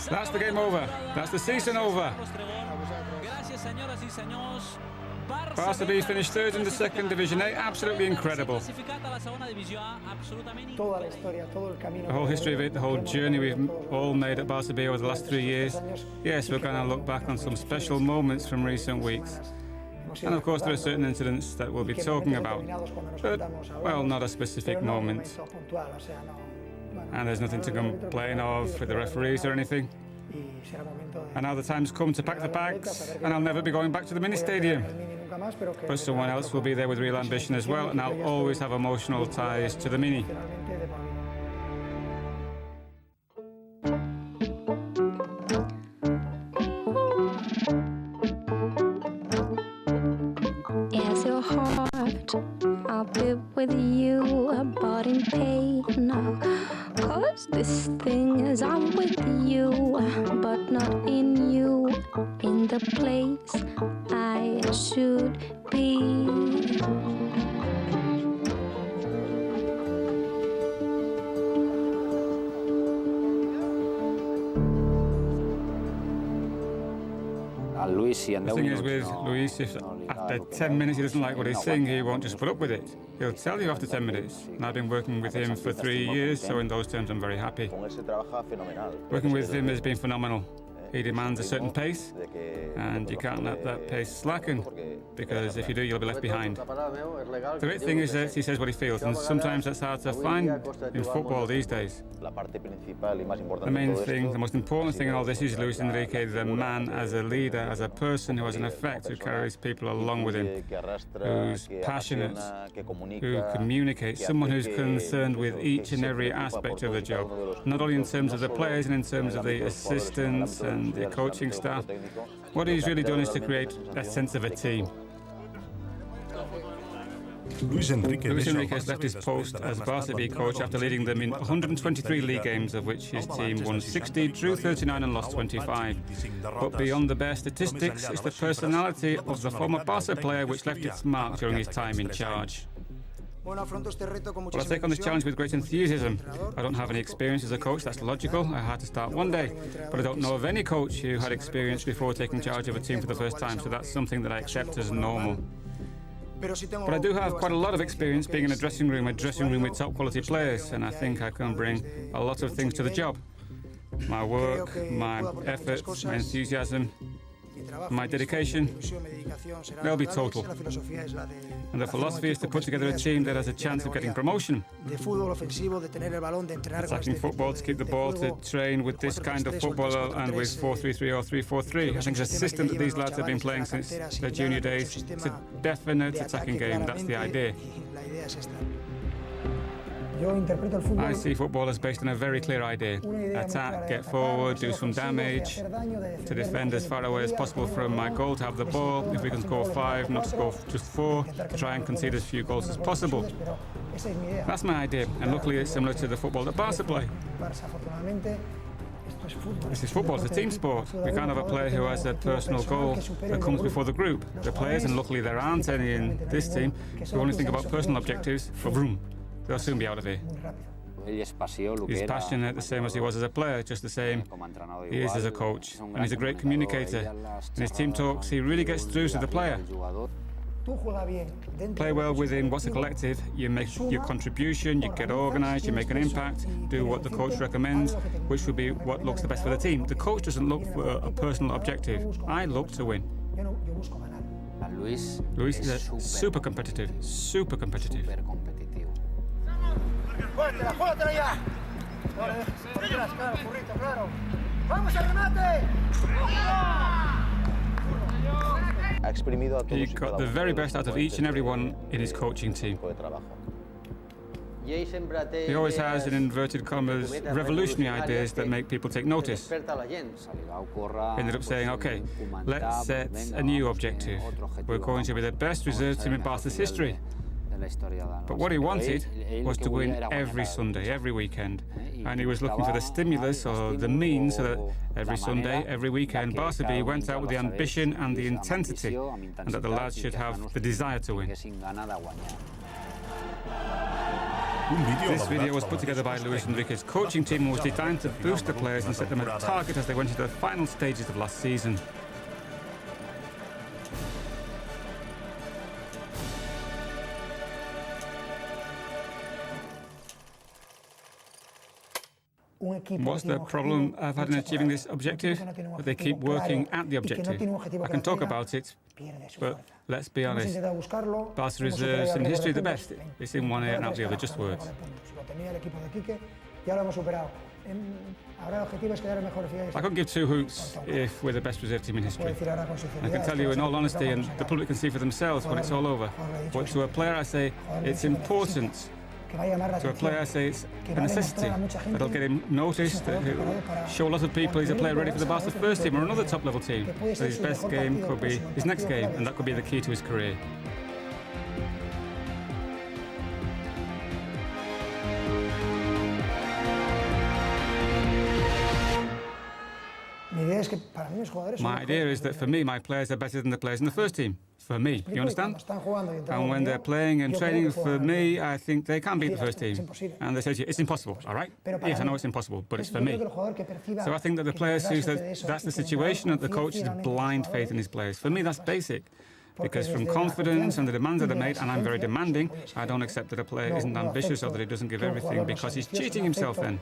That's the game over. That's the season over. Barça B finished third in the second Division A. Absolutely incredible. The whole history of it, the whole journey we've all made at Barça B over the last 3 years. Yes, we're going to look back on some special moments from recent weeks. And of course there are certain incidents that we'll be talking about, but, well, not a specific moment. And there's nothing to complain of with the referees or anything. And now the time's come to pack the bags, and I'll never be going back to the mini-stadium. But someone else will be there with real ambition as well, and I'll always have emotional ties to the mini. As your heart, I'll be with you, but in pain now. 'Cause this thing is I'm with you, but not in you, in the place I should be. The thing is with Luis, if after 10 minutes he doesn't like what he's saying, he won't just put up with it. He'll tell you after 10 minutes. And I've been working with him for 3 years, so in those terms I'm very happy. Working with him has been phenomenal. He demands a certain pace, and you can't let that pace slacken, because if you do, you'll be left behind. The great thing is that he says what he feels, and sometimes that's hard to find in football these days. The main thing, the most important thing in all this is Luis Enrique, the man as a leader, as a person who has an effect, who carries people along with him, who's passionate, who communicates, someone who's concerned with each and every aspect of the job, not only in terms of the players and in terms of the assistants and the coaching staff. What he's really done is to create a sense of a team. Luis Enrique has left his post as Barça B coach after leading them in 123 league games, of which his team won 60, drew 39 and lost 25. But beyond the bare statistics is the personality of the former Barça player which left its mark during his time in charge. Well, I take on this challenge with great enthusiasm. I don't have any experience as a coach, that's logical. I had to start one day. But I don't know of any coach who had experience before taking charge of a team for the first time, so that's something that I accept as normal. But I do have quite a lot of experience being in a dressing room with top quality players, and I think I can bring a lot of things to the job. My work, my efforts, my enthusiasm, my dedication, they'll be total. And the philosophy is to put together a team that has a chance of getting promotion. Attacking football, to keep the ball, to train with this kind of football and with 4-3-3 or 3-4-3. I think it's a system that these lads have been playing since their junior days. It's a definite attacking game, that's the idea. I see football as based on a very clear idea. Attack, get forward, do some damage, to defend as far away as possible from my goal, to have the ball. If we can score 5, not score just 4, to try and concede as few goals as possible. That's my idea, and luckily it's similar to the football that Barça play. This is football, it's a team sport. We can't have a player who has a personal goal that comes before the group. The players, and luckily there aren't any in this team, who only think about personal objectives, for vroom. They'll soon be out of here. He's passionate, the same as he was as a player, just the same he is as a coach. And he's a great communicator. In his team talks, he really gets through to the player. Play well within what's a collective, you make your contribution, you get organised, you make an impact, do what the coach recommends, which would be what looks the best for the team. The coach doesn't look for a personal objective. I look to win. Luis is super competitive. He got the very best out of each and every one in his coaching team. He always has, in inverted commas, revolutionary ideas that make people take notice. He ended up saying, okay, let's set a new objective. We're going to be the best reserve team in Barca's history. But what he wanted was to win every Sunday, every weekend. And he was looking for the stimulus or the means so that every Sunday, every weekend, Barça B went out with the ambition and the intensity, and that the lads should have the desire to win. This video was put together by Luis Enrique's coaching team and was designed to boost the players and set them a target as they went into the final stages of last season. What's the problem I've had in achieving this objective? That they keep working at the objective. I can talk about it, but let's be honest. Barca reserves in history the best. It's in one ear and out the other, just words. I couldn't give two hoots if we're the best reserve team in history. I can tell you in all honesty, and the public can see for themselves when it's all over. But to a player I say, it's important. To a player I say it's a necessity. That'll get him noticed, it'll show a lot of people he's a player ready for the Barca first team or another top level team. So his best game could be his next game, and that could be the key to his career. My idea is that for me, my players are better than the players in the first team. For me, you understand? And when they're playing and training, for me, I think they can beat the first team. And they say to you, it's impossible, all right? Yes, I know it's impossible, but it's for me. So I think that the player sees that that's the situation, and the coach is blind faith in his players. For me, that's basic. Because from confidence and the demands that are made, and I'm very demanding, I don't accept that a player isn't ambitious or that he doesn't give everything, because he's cheating himself then.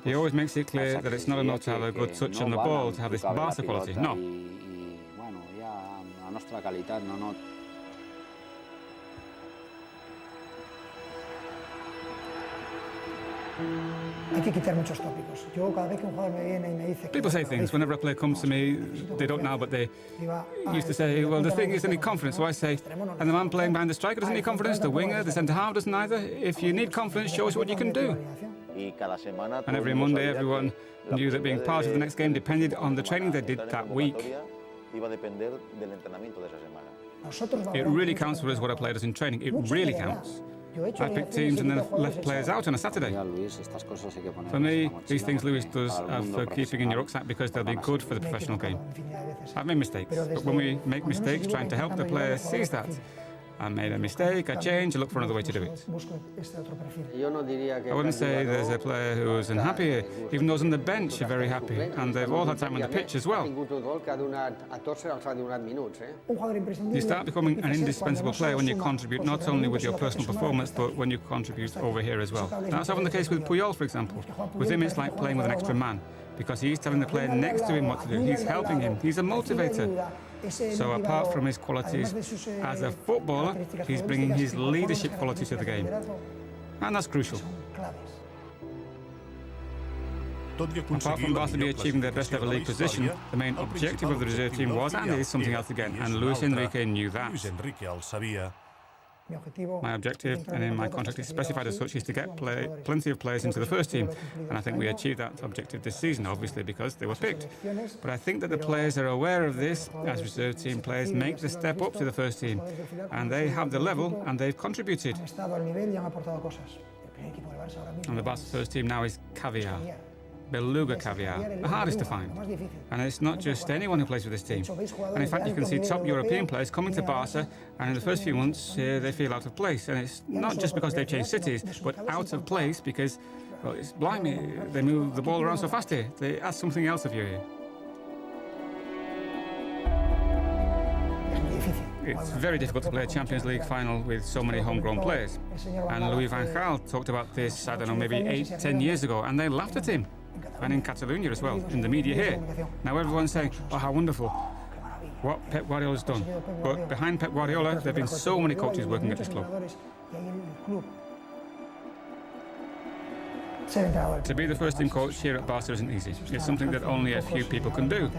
He always makes it clear that it's not enough to have a good touch on the ball, to have this Barca quality. No. People say things. Whenever a player comes to me, they don't now, but they used to say, well, the thing is, they need confidence. So I say, and the man playing behind the striker doesn't need confidence, the winger, the centre-half doesn't either. If you need confidence, show us what you can do. And every Monday, everyone knew that being part of the next game depended on the training they did that week. It really counts for us what a player does in training. It really counts. I picked teams and then left players out on a Saturday. For me, these things Luis does are for keeping in your rucksack because they'll be good for the professional game. I've made mistakes, but when we make mistakes, trying to help the player sees that. I made a mistake, I change, I look for another way to do it. I wouldn't say there's a player who's unhappy. Even those on the bench are very happy, and they've all had time on the pitch as well. You start becoming an indispensable player when you contribute not only with your personal performance, but when you contribute over here as well. That's often the case with Puyol, for example. With him, it's like playing with an extra man, because he's telling the player next to him what to do. He's helping him. He's a motivator. So apart from his qualities as a footballer, he's bringing his leadership quality to the game. And that's crucial. Apart from Barça B achieving their best ever league position, the main objective of the reserve team was and is something else again, and Luis Enrique knew that. My objective, and in my contract is specified as such, is to get plenty of players into the first team. And I think we achieved that objective this season, obviously, because they were picked. But I think that the players are aware of this, as reserve team players make the step up to the first team. And they have the level, and they've contributed. And the Barca first team now is caviar. Beluga caviar, the hardest to find. And it's not just anyone who plays for this team. And in fact, you can see top European players coming to Barca, and in the first few months, they feel out of place. And it's not just because they've changed cities, but out of place because, well, it's blimey, they move the ball around so fast here. They ask something else of you here. It's very difficult to play a Champions League final with so many homegrown players. And Louis van Gaal talked about this, I don't know, maybe 8, 10 years ago, and they laughed at him. And in Catalonia as well, in the media here. Now everyone's saying, oh, how wonderful, what Pep Guardiola's done. But behind Pep Guardiola, there have been so many coaches working at this club. To be the first team coach here at Barca isn't easy. It's something that only a few people can do.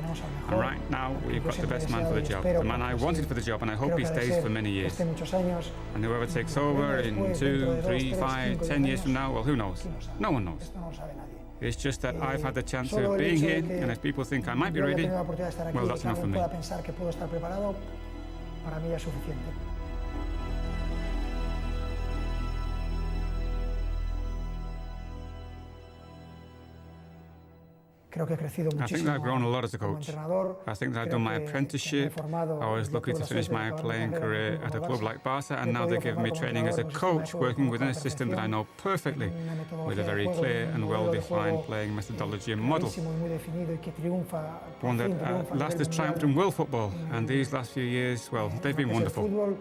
And right now, we've got the best man for the job. The man I wanted for the job, and I hope he stays for many years. And whoever takes over in 2, 3, 5, 10 years from now, well, who knows? No one knows. It's just that I've had the chance of being here, and if people think I might be ready, well, that's enough for me. I think that I've grown a lot as a coach. I think that I've done my apprenticeship. I was lucky to finish my playing career at a club like Barça, and now they're giving me training as a coach, working within a system that I know perfectly, with a very clear and well-defined playing methodology and model. One that at last has triumphed in world football, and these last few years, well, they've been wonderful.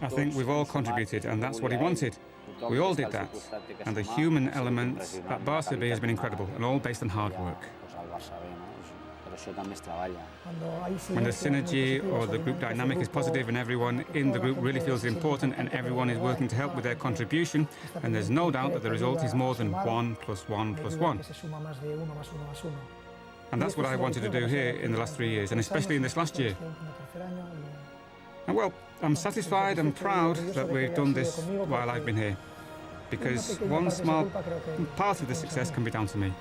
I think we've all contributed, and that's what he wanted. We all did that, and the human element at Barça B has been incredible, and all based on hard work. When the synergy or the group dynamic is positive and everyone in the group really feels important and everyone is working to help with their contribution, then there's no doubt that the result is more than 1 + 1 + 1. And that's what I wanted to do here in the last 3 years, and especially in this last year. And well, I'm satisfied and proud that we've done this while I've been here, because one small part of the success can be down to me.